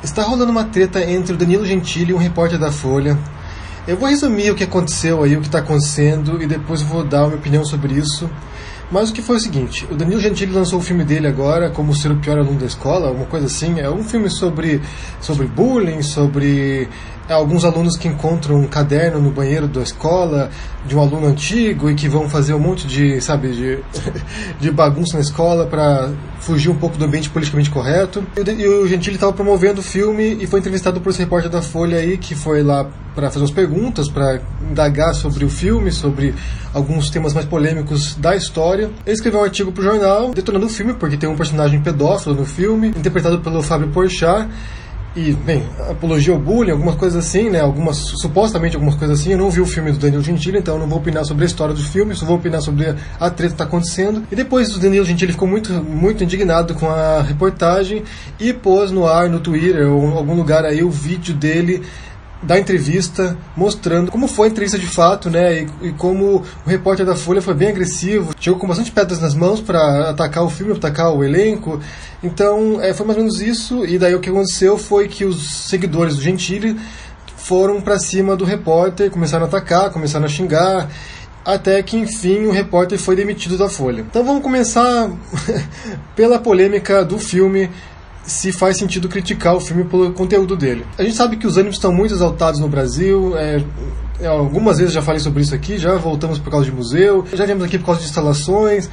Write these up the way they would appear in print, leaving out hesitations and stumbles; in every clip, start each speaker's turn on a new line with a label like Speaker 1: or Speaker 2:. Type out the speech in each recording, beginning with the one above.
Speaker 1: Está rolando uma treta entre o Danilo Gentili e um repórter da Folha. Eu vou resumir o que aconteceu aí, o que está acontecendo, e depois eu vou dar a minha opinião sobre isso. Mas o que foi o seguinte, o Danilo Gentili lançou o filme dele agora, Como Ser o Pior Aluno da Escola, uma coisa assim. É um filme sobre bullying, sobre alguns alunos que encontram um caderno no banheiro da escola de um aluno antigo e que vão fazer um monte de, de bagunça na escola para fugir um pouco do ambiente politicamente correto. E o Gentili estava promovendo o filme e foi entrevistado por esse repórter da Folha aí, que foi lá para fazer umas perguntas, para indagar sobre o filme, sobre alguns temas mais polêmicos da história. Ele escreveu um artigo para o jornal detonando o filme, porque tem um personagem pedófilo no filme, interpretado pelo Fábio Porchat. E, bem, apologia ao bullying, algumas coisas assim, né? Supostamente algumas coisas assim. Eu não vi o filme do Danilo Gentili, então eu não vou opinar sobre a história do filme, só vou opinar sobre a treta que está acontecendo. E depois o Danilo Gentili ficou muito, muito indignado com a reportagem e pôs no ar, no Twitter ou em algum lugar aí, o vídeo dele da entrevista, mostrando como foi a entrevista de fato, né, e como o repórter da Folha foi bem agressivo, chegou com bastante pedras nas mãos para atacar o filme, atacar o elenco. Então foi mais ou menos isso, e daí o que aconteceu foi que os seguidores do Gentili foram para cima do repórter, começaram a atacar, começaram a xingar, até que enfim o repórter foi demitido da Folha. Então vamos começar pela polêmica do filme, se faz sentido criticar o filme pelo conteúdo dele. A gente sabe que os ânimos estão muito exaltados no Brasil, algumas vezes já falei sobre isso aqui, já voltamos por causa de museu, já viemos aqui por causa de instalações,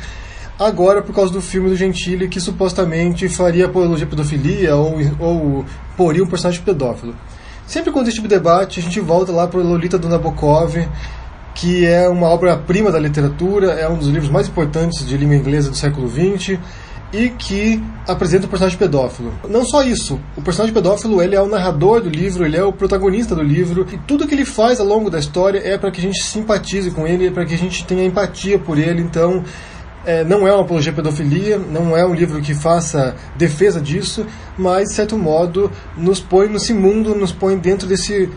Speaker 1: agora por causa do filme do Gentili, que supostamente faria apologia à pedofilia ou poria um personagem pedófilo. Sempre quando existe tipo de debate, a gente volta lá para Lolita do Nabokov, que é uma obra-prima da literatura, é um dos livros mais importantes de língua inglesa do século XX, e que apresenta o personagem pedófilo. Não só isso, o personagem pedófilo ele é o narrador do livro, ele é o protagonista do livro, e tudo que ele faz ao longo da história é para que a gente simpatize com ele, é para que a gente tenha empatia por ele. Então não é uma apologia à pedofilia, não é um livro que faça defesa disso, mas de certo modo nos põe nesse mundo, nos põe dentro desse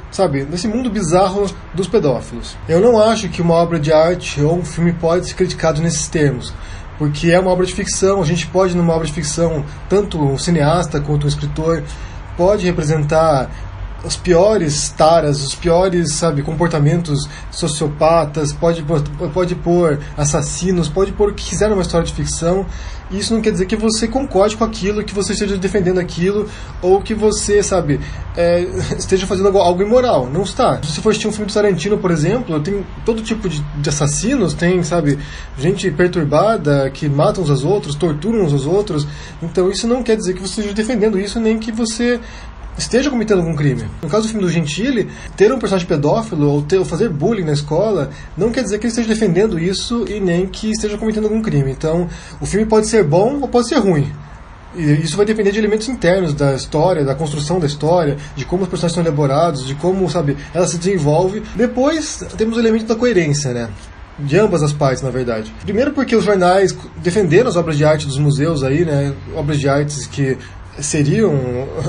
Speaker 1: mundo bizarro dos pedófilos. Eu não acho que uma obra de arte ou um filme pode ser criticado nesses termos, porque é uma obra de ficção. A gente pode, numa obra de ficção, tanto um cineasta quanto um escritor pode representar as piores taras, os piores, comportamentos sociopatas, pode pôr assassinos, pode pôr o que quiser numa história de ficção. E isso não quer dizer que você concorde com aquilo, que você esteja defendendo aquilo, ou que você, esteja fazendo algo imoral. Não está. Se você for assistir um filme do Tarantino, por exemplo, tem todo tipo de assassinos, tem, gente perturbada, que matam uns aos outros, torturam uns aos outros. Então isso não quer dizer que você esteja defendendo isso, nem que você esteja cometendo algum crime. No caso do filme do Gentili, ter um personagem pedófilo ou fazer bullying na escola não quer dizer que ele esteja defendendo isso e nem que esteja cometendo algum crime. Então, o filme pode ser bom ou pode ser ruim. E isso vai depender de elementos internos da história, da construção da história, de como os personagens são elaborados, de como, ela se desenvolve. Depois, temos o elemento da coerência, né? De ambas as partes, na verdade. Primeiro porque os jornais defenderam as obras de arte dos museus aí, né? Obras de artes que seriam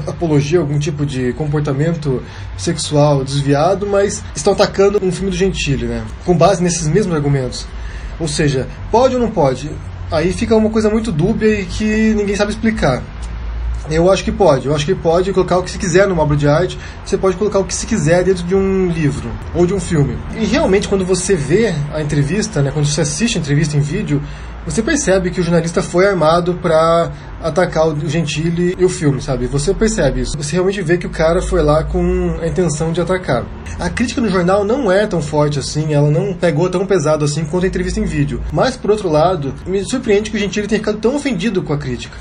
Speaker 1: apologia a algum tipo de comportamento sexual desviado, mas estão atacando um filme do Gentili, né? Com base nesses mesmos argumentos. Ou seja, pode ou não pode? Aí fica uma coisa muito dúbia e que ninguém sabe explicar. Eu acho que pode colocar o que se quiser numa obra de arte, você pode colocar o que se quiser dentro de um livro ou de um filme. E realmente quando você vê a entrevista, né, quando você assiste a entrevista em vídeo, você percebe que o jornalista foi armado para atacar o Gentili e o filme, Você percebe isso. Você realmente vê que o cara foi lá com a intenção de atacar. A crítica no jornal não é tão forte assim, ela não pegou tão pesado assim quanto a entrevista em vídeo. Mas, por outro lado, me surpreende que o Gentili tenha ficado tão ofendido com a crítica.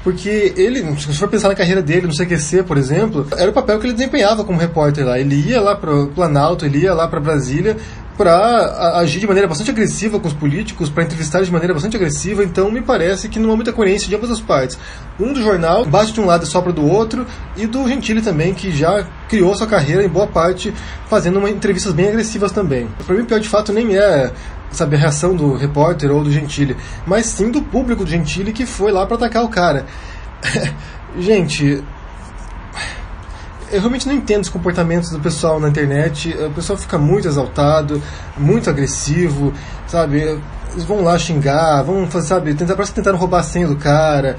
Speaker 1: Porque ele, se você for pensar na carreira dele no CQC, por exemplo, era o papel que ele desempenhava como repórter lá. Ele ia lá para o Planalto, ele ia lá para Brasília para agir de maneira bastante agressiva com os políticos, para entrevistar de maneira bastante agressiva. Então me parece que não há muita coerência de ambas as partes. Um do jornal bate de um lado e sopra do outro, e do Gentili também, que já criou sua carreira em boa parte fazendo entrevistas bem agressivas também. Para mim o pior de fato nem é a reação do repórter ou do Gentili, mas sim do público do Gentili que foi lá para atacar o cara. Gente, eu realmente não entendo os comportamentos do pessoal na internet. O pessoal fica muito exaltado, muito agressivo, eles vão lá xingar, vão fazer, parece que tentaram roubar a senha do cara,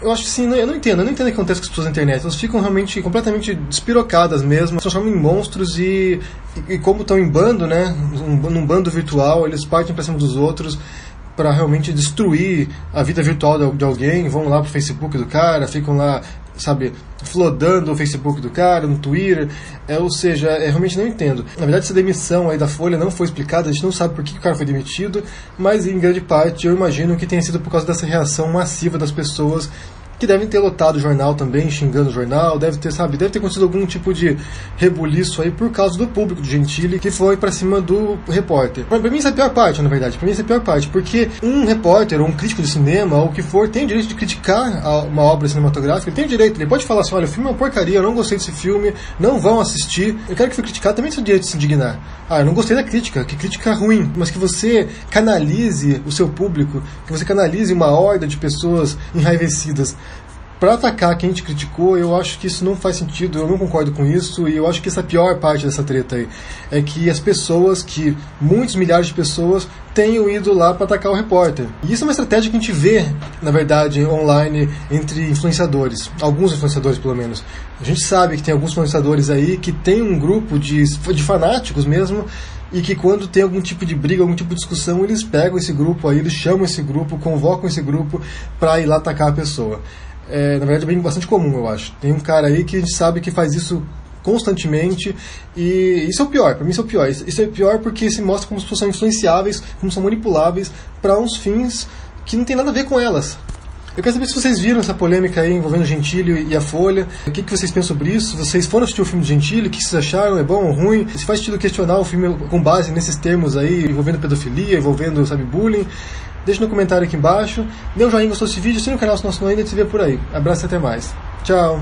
Speaker 1: Eu acho que sim, eu não entendo o que acontece com as pessoas na internet. Elas ficam realmente completamente despirocadas mesmo, se transformam em monstros e como estão em bando, né, num bando virtual, eles partem pra cima dos outros para realmente destruir a vida virtual de alguém, vão lá pro Facebook do cara, ficam lá, sabe, flodando o Facebook do cara, no Twitter, ou seja, eu realmente não entendo. Na verdade, essa demissão aí da Folha não foi explicada, a gente não sabe por que o cara foi demitido, mas em grande parte eu imagino que tenha sido por causa dessa reação massiva das pessoas que devem ter lotado o jornal também, xingando o jornal, deve ter acontecido algum tipo de rebuliço aí por causa do público de Gentili que foi pra cima do repórter. Pra mim isso é a pior parte, na verdade, porque um repórter ou um crítico de cinema ou o que for tem o direito de criticar uma obra cinematográfica, ele tem o direito, ele pode falar assim, olha, o filme é uma porcaria, eu não gostei desse filme, não vão assistir, eu quero que foi criticado, também tem o direito de se indignar. Ah, eu não gostei da crítica, que crítica ruim, mas que você canalize o seu público, que você canalize uma horda de pessoas enraivecidas para atacar quem te criticou, eu acho que isso não faz sentido, eu não concordo com isso, e eu acho que essa é a pior parte dessa treta aí, é que as pessoas, que muitos milhares de pessoas tenham ido lá para atacar o repórter. E isso é uma estratégia que a gente vê, na verdade, online entre influenciadores, alguns influenciadores pelo menos. A gente sabe que tem alguns influenciadores aí que tem um grupo de fanáticos mesmo, e que quando tem algum tipo de briga, algum tipo de discussão, eles pegam esse grupo aí, eles chamam esse grupo, convocam esse grupo para ir lá atacar a pessoa. Na verdade é bastante comum, eu acho. Tem um cara aí que a gente sabe que faz isso constantemente, e isso é o pior, pra mim isso é o pior. Isso é pior porque se mostra como as pessoas são influenciáveis, como são manipuláveis para uns fins que não tem nada a ver com elas. Eu quero saber se vocês viram essa polêmica aí envolvendo o Gentili e a Folha. O que vocês pensam sobre isso? Vocês foram assistir o filme do Gentili? O que vocês acharam? É bom ou ruim? Se faz sentido questionar o filme com base nesses termos aí, envolvendo pedofilia, envolvendo, sabe, bullying? Deixa no comentário aqui embaixo. Dê um joinha, gostou desse vídeo, assina o canal se não assinou ainda e se vê por aí. Abraço e até mais. Tchau!